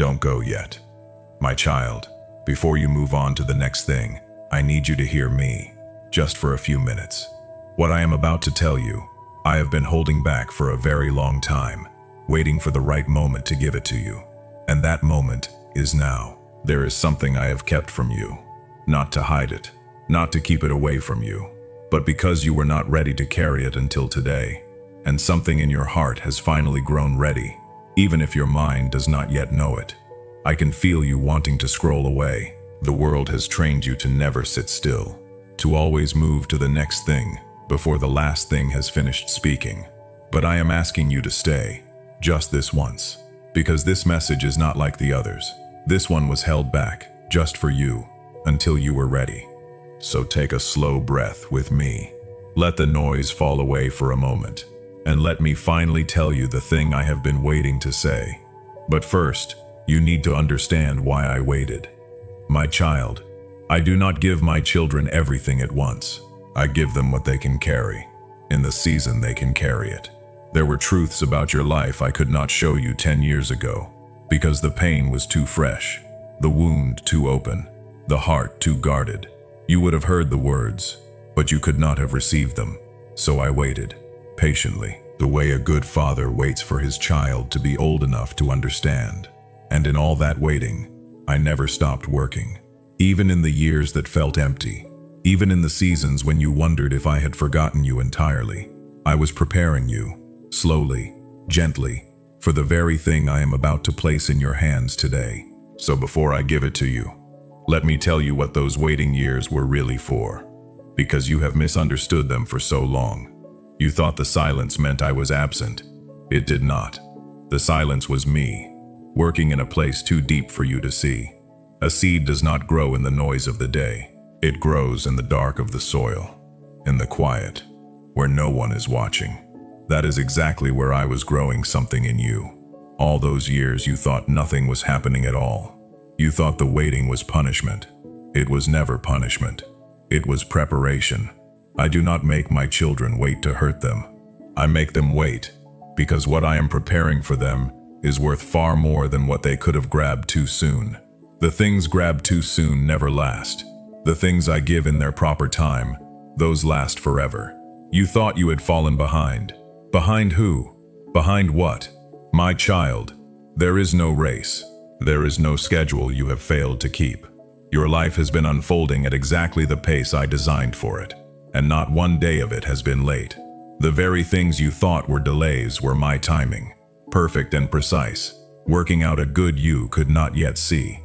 Don't go yet. My child, before you move on to the next thing, I need you to hear me, just for a few minutes. What I am about to tell you, I have been holding back for a very long time, waiting for the right moment to give it to you. And that moment is now. There is something I have kept from you, not to hide it, not to keep it away from you, but because you were not ready to carry it until today. And something in your heart has finally grown ready, even if your mind does not yet know it. I can feel you wanting to scroll away. The world has trained you to never sit still, to always move to the next thing before the last thing has finished speaking. But I am asking you to stay, just this once, because this message is not like the others. This one was held back, just for you, until you were ready. So take a slow breath with me. Let the noise fall away for a moment, and let me finally tell you the thing I have been waiting to say. But first, you need to understand why I waited. My child, I do not give my children everything at once. I give them what they can carry, in the season they can carry it. There were truths about your life I could not show you 10 years ago, because the pain was too fresh, the wound too open, the heart too guarded. You would have heard the words, but you could not have received them. So I waited, patiently, the way a good father waits for his child to be old enough to understand. And in all that waiting, I never stopped working. Even in the years that felt empty, even in the seasons when you wondered if I had forgotten you entirely, I was preparing you, slowly, gently, for the very thing I am about to place in your hands today. So before I give it to you, let me tell you what those waiting years were really for, because you have misunderstood them for so long. You thought the silence meant I was absent. It did not. The silence was me, working in a place too deep for you to see. A seed does not grow in the noise of the day. It grows in the dark of the soil, in the quiet, where no one is watching. That is exactly where I was growing something in you. All those years you thought nothing was happening at all. You thought the waiting was punishment. It was never punishment. It was preparation. I do not make my children wait to hurt them. I make them wait, because what I am preparing for them is worth far more than what they could have grabbed too soon. The things grabbed too soon never last. The things I give in their proper time, those last forever. You thought you had fallen behind. Behind who? Behind what? My child, there is no race. There is no schedule you have failed to keep. Your life has been unfolding at exactly the pace I designed for it, and not one day of it has been late. The very things you thought were delays were my timing, perfect and precise, working out a good you could not yet see.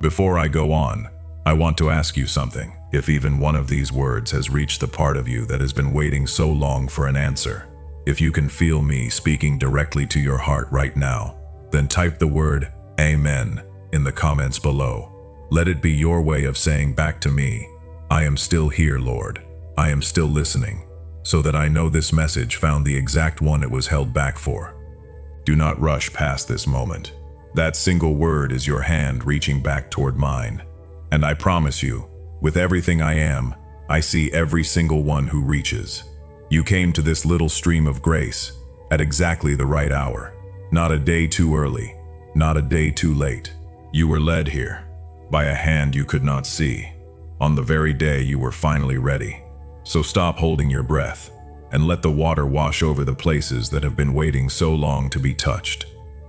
Before I go on, I want to ask you something. If even one of these words has reached the part of you that has been waiting so long for an answer, if you can feel me speaking directly to your heart right now, then type the word Amen in the comments below. Let it be your way of saying back to me, I am still here, Lord. I am still listening, so that I know this message found the exact one it was held back for. Do not rush past this moment. That single word is your hand reaching back toward mine. And I promise you, with everything I am, I see every single one who reaches. You came to this little stream of grace at exactly the right hour. Not a day too early, not a day too late. You were led here by a hand you could not see, on the very day you were finally ready. So stop holding your breath and let the water wash over the places that have been waiting so long to be touched.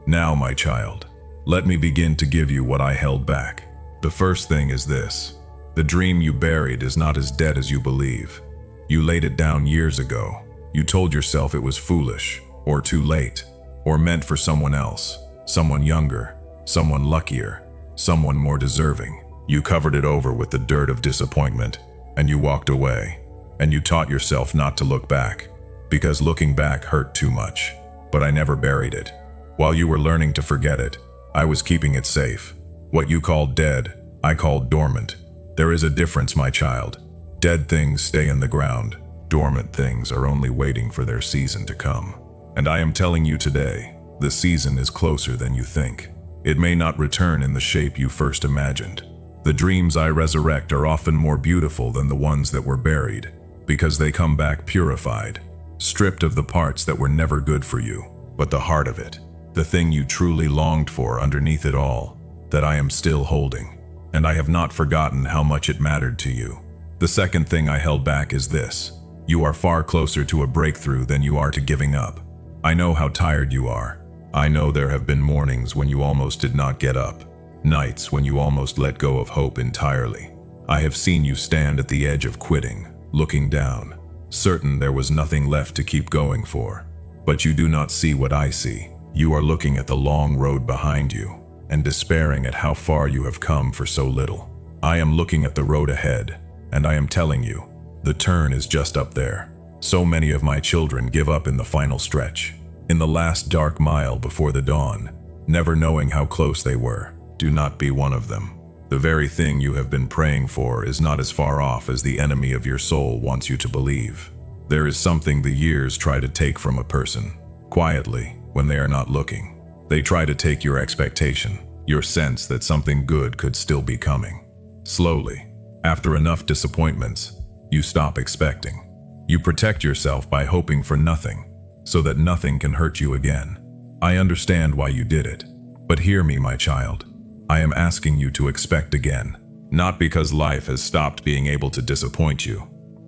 Now, my child, let me begin to give you what I held back. The first thing is this. The dream you buried is not as dead as you believe. You laid it down years ago. You told yourself it was foolish, or too late, or meant for someone else, someone younger, someone luckier, someone more deserving. You covered it over with the dirt of disappointment, and you walked away. And you taught yourself not to look back, because looking back hurt too much. But I never buried it. While you were learning to forget it, I was keeping it safe. What you called dead, I called dormant. There is a difference, my child. Dead things stay in the ground. Dormant things are only waiting for their season to come. And I am telling you today, the season is closer than you think. It may not return in the shape you first imagined. The dreams I resurrect are often more beautiful than the ones that were buried, because they come back purified, stripped of the parts that were never good for you, but the heart of it. the thing you truly longed for underneath it all, that I am still holding. And I have not forgotten how much it mattered to you. The second thing I held back is this. You are far closer to a breakthrough than you are to giving up. I know how tired you are. I know there have been mornings when you almost did not get up, nights when you almost let go of hope entirely. I have seen you stand at the edge of quitting, looking down, certain there was nothing left to keep going for. But you do not see what I see. You are looking at the long road behind you and despairing at how far you have come for so little. I am looking at the road ahead, and I am telling you, the turn is just up there. So many of my children give up in the final stretch, in the last dark mile before the dawn, never knowing how close they were. Do not be one of them. The very thing you have been praying for is not as far off as the enemy of your soul wants you to believe. There is something the years try to take from a person, quietly, when they are not looking. They try to take your expectation, your sense that something good could still be coming. Slowly, after enough disappointments, you stop expecting. You protect yourself by hoping for nothing, so that nothing can hurt you again. I understand why you did it, but hear me, my child. I am asking you to expect again, not because life has stopped being able to disappoint you,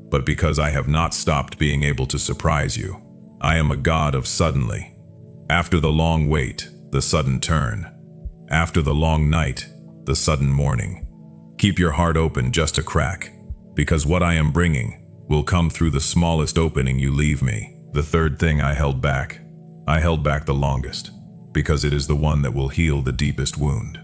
but because I have not stopped being able to surprise you. I am a God of suddenly. After the long wait, the sudden turn. After the long night, the sudden morning. Keep your heart open just a crack, because what I am bringing will come through the smallest opening you leave me. The third thing I held back the longest, because it is the one that will heal the deepest wound.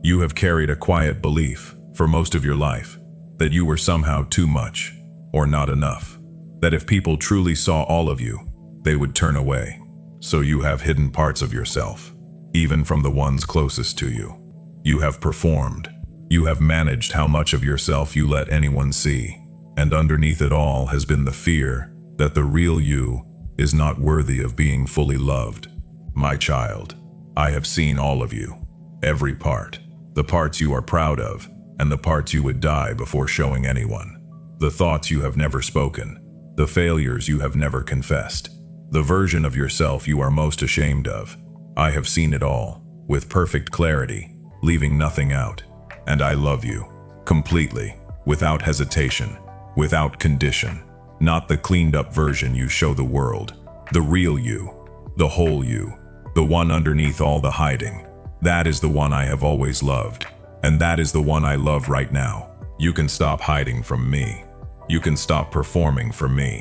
You have carried a quiet belief, for most of your life, that you were somehow too much, or not enough. That if people truly saw all of you, they would turn away. So you have hidden parts of yourself, even from the ones closest to you. You have performed. You have managed how much of yourself you let anyone see. And underneath it all has been the fear that the real you is not worthy of being fully loved. My child, I have seen all of you. Every part. The parts you are proud of, and the parts you would die before showing anyone. The thoughts you have never spoken. The failures you have never confessed. The version of yourself you are most ashamed of. I have seen it all, with perfect clarity, leaving nothing out. And I love you, completely, without hesitation, without condition. Not the cleaned up version you show the world. The real you, the whole you, the one underneath all the hiding. That is the one I have always loved, and that is the one I love right now. You can stop hiding from me. You can stop performing for me.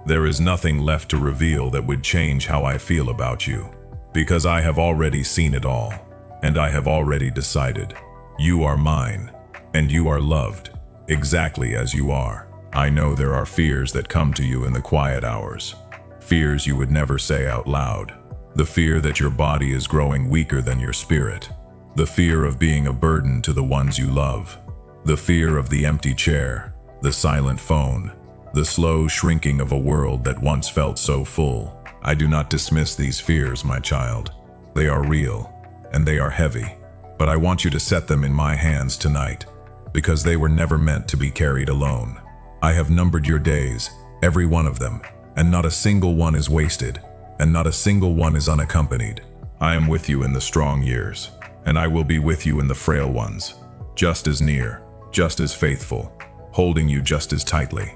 There is nothing left to reveal that would change how I feel about you, because I have already seen it all, and I have already decided. You are mine, and you are loved, exactly as you are. I know there are fears that come to you in the quiet hours, fears you would never say out loud. The fear that your body is growing weaker than your spirit. The fear of being a burden to the ones you love. The fear of the empty chair, the silent phone, the slow shrinking of a world that once felt so full. I do not dismiss these fears, my child. They are real, and they are heavy, but I want you to set them in my hands tonight, because they were never meant to be carried alone. I have numbered your days, every one of them, and not a single one is wasted. And not a single one is unaccompanied. I am with you in the strong years, and I will be with you in the frail ones, just as near, just as faithful, holding you just as tightly.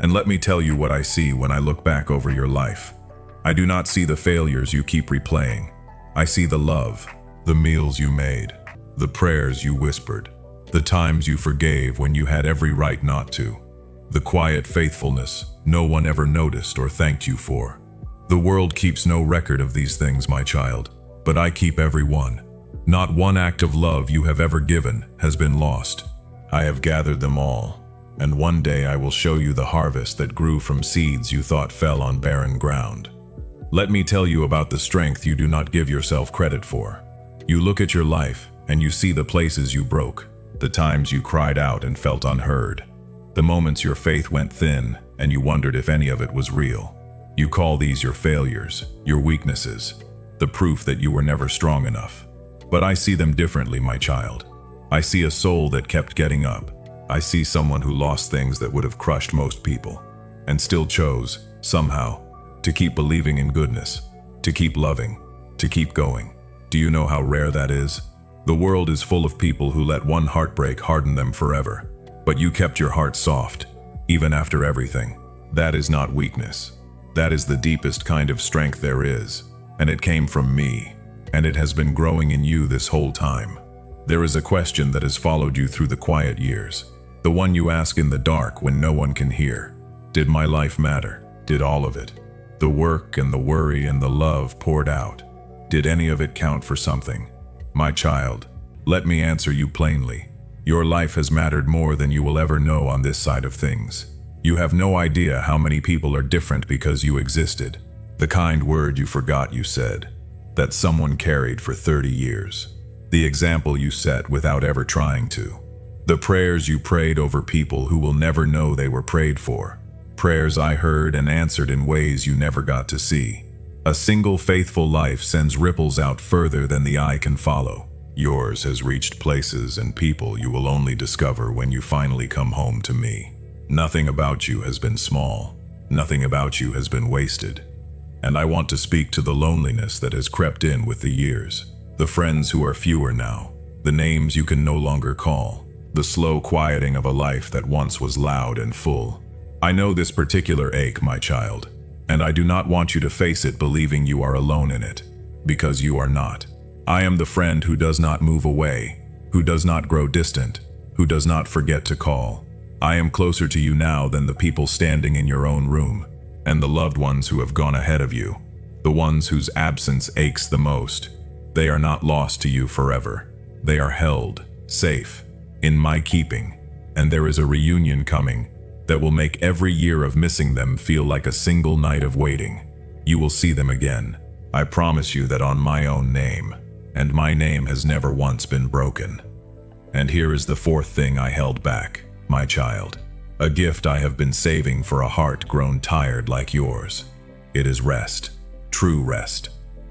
And let me tell you what I see when I look back over your life. I do not see the failures you keep replaying. I see the love, the meals you made, the prayers you whispered, the times you forgave when you had every right not to, the quiet faithfulness no one ever noticed or thanked you for. The world keeps no record of these things, my child, but I keep every one. Not one act of love you have ever given has been lost. I have gathered them all, and one day I will show you the harvest that grew from seeds you thought fell on barren ground. Let me tell you about the strength you do not give yourself credit for. You look at your life, and you see the places you broke, the times you cried out and felt unheard, the moments your faith went thin, and you wondered if any of it was real. You call these your failures, your weaknesses, the proof that you were never strong enough. But I see them differently, my child. I see a soul that kept getting up. I see someone who lost things that would have crushed most people, and still chose, somehow, to keep believing in goodness, to keep loving, to keep going. Do you know how rare that is? The world is full of people who let one heartbreak harden them forever. But you kept your heart soft, even after everything. That is not weakness. That is the deepest kind of strength there is. And it came from me. And it has been growing in you this whole time. There is a question that has followed you through the quiet years. The one you ask in the dark when no one can hear. Did my life matter? Did all of it? The work and the worry and the love poured out. Did any of it count for something? My child, let me answer you plainly. Your life has mattered more than you will ever know on this side of things. You have no idea how many people are different because you existed. The kind word you forgot you said, that someone carried for 30 years. The example you set without ever trying to. The prayers you prayed over people who will never know they were prayed for. Prayers I heard and answered in ways you never got to see. A single faithful life sends ripples out further than the eye can follow. Yours has reached places and people you will only discover when you finally come home to me. Nothing about you has been small. Nothing about you has been wasted. And I want to speak to the loneliness that has crept in with the years. The friends who are fewer now. The names you can no longer call. The slow quieting of a life that once was loud and full. I know this particular ache, my child, and I do not want you to face it believing you are alone in it, because you are not. I am the friend who does not move away, who does not grow distant, who does not forget to call. I am closer to you now than the people standing in your own room, and the loved ones who have gone ahead of you, the ones whose absence aches the most. They are not lost to you forever. They are held, safe, in my keeping, and there is a reunion coming that will make every year of missing them feel like a single night of waiting. You will see them again. I promise you that on my own name, and my name has never once been broken. And here is the fourth thing I held back, my child. A gift I have been saving for a heart grown tired like yours. It is rest, true rest,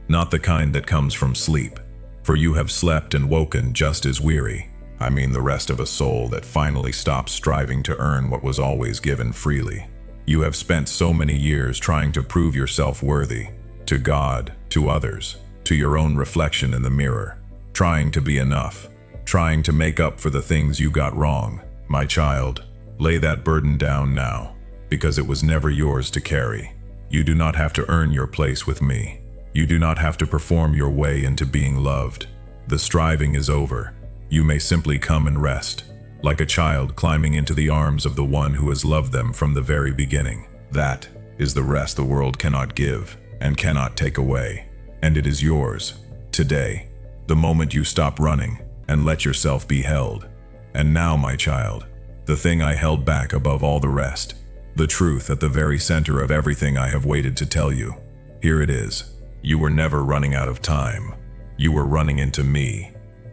not the kind that comes from sleep, for you have slept and woken just as weary. I mean the rest of a soul that finally stops striving to earn what was always given freely. You have spent so many years trying to prove yourself worthy, to God, to others, to your own reflection in the mirror, trying to be enough, trying to make up for the things you got wrong. My child, lay that burden down now, because it was never yours to carry. You do not have to earn your place with me. You do not have to perform your way into being loved. The striving is over. You may simply come and rest, like a child climbing into the arms of the one who has loved them from the very beginning. That is the rest the world cannot give and cannot take away. And it is yours, today, the moment you stop running and let yourself be held. And now, my child, the thing I held back above all the rest, the truth at the very center of everything I have waited to tell you. Here it is. You were never running out of time. You were running into me.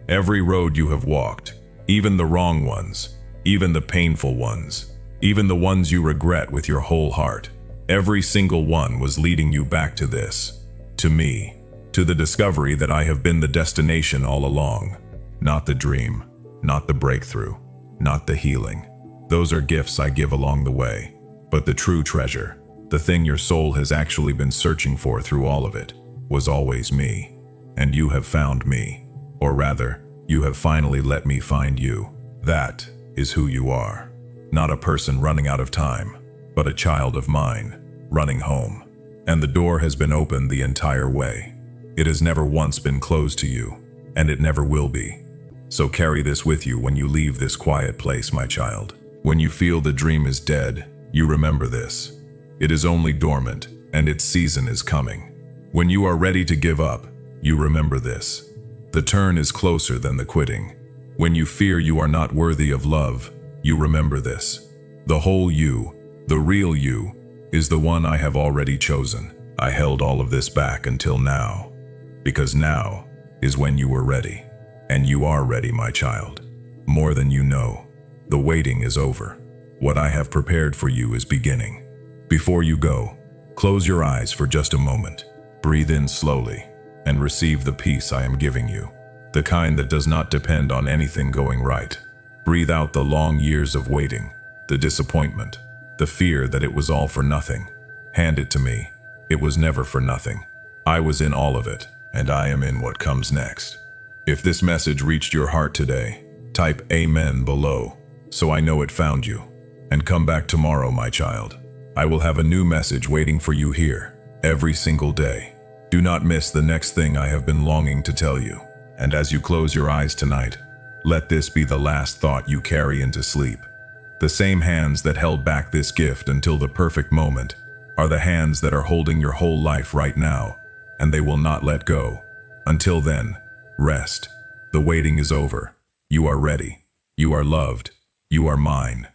Every road you have walked, even the wrong ones, even the painful ones, even the ones you regret with your whole heart, every single one was leading you back to this, to me, to the discovery that I have been the destination all along. Not the dream, not the breakthrough, not the healing. Those are gifts I give along the way. But the true treasure, the thing your soul has actually been searching for through all of it, was always me. And you have found me. Or rather, you have finally let me find you. That is who you are. Not a person running out of time, but a child of mine, running home. And the door has been opened the entire way. It has never once been closed to you, and it never will be. So carry this with you when you leave this quiet place, my child. When you feel the dream is dead, you remember this. It is only dormant, and its season is coming. When you are ready to give up, you remember this. The turn is closer than the quitting. When you fear you are not worthy of love, you remember this. The whole you, the real you, is the one I have already chosen. I held all of this back until now, because now is when you were ready. And you are ready, my child. More than you know. The waiting is over. What I have prepared for you is beginning. Before you go, close your eyes for just a moment. Breathe in slowly. And receive the peace I am giving you, the kind that does not depend on anything going right. Breathe out the long years of waiting, the disappointment, the fear that it was all for nothing. Hand it to me. It was never for nothing. I was in all of it, and I am in what comes next. If this message reached your heart today, type Amen below, so I know it found you. And come back tomorrow, my child. I will have a new message waiting for you here, every single day. Do not miss the next thing I have been longing to tell you. And as you close your eyes tonight, let this be the last thought you carry into sleep. The same hands that held back this gift until the perfect moment are the hands that are holding your whole life right now, and they will not let go. Until then, rest. The waiting is over. You are ready. You are loved. You are mine.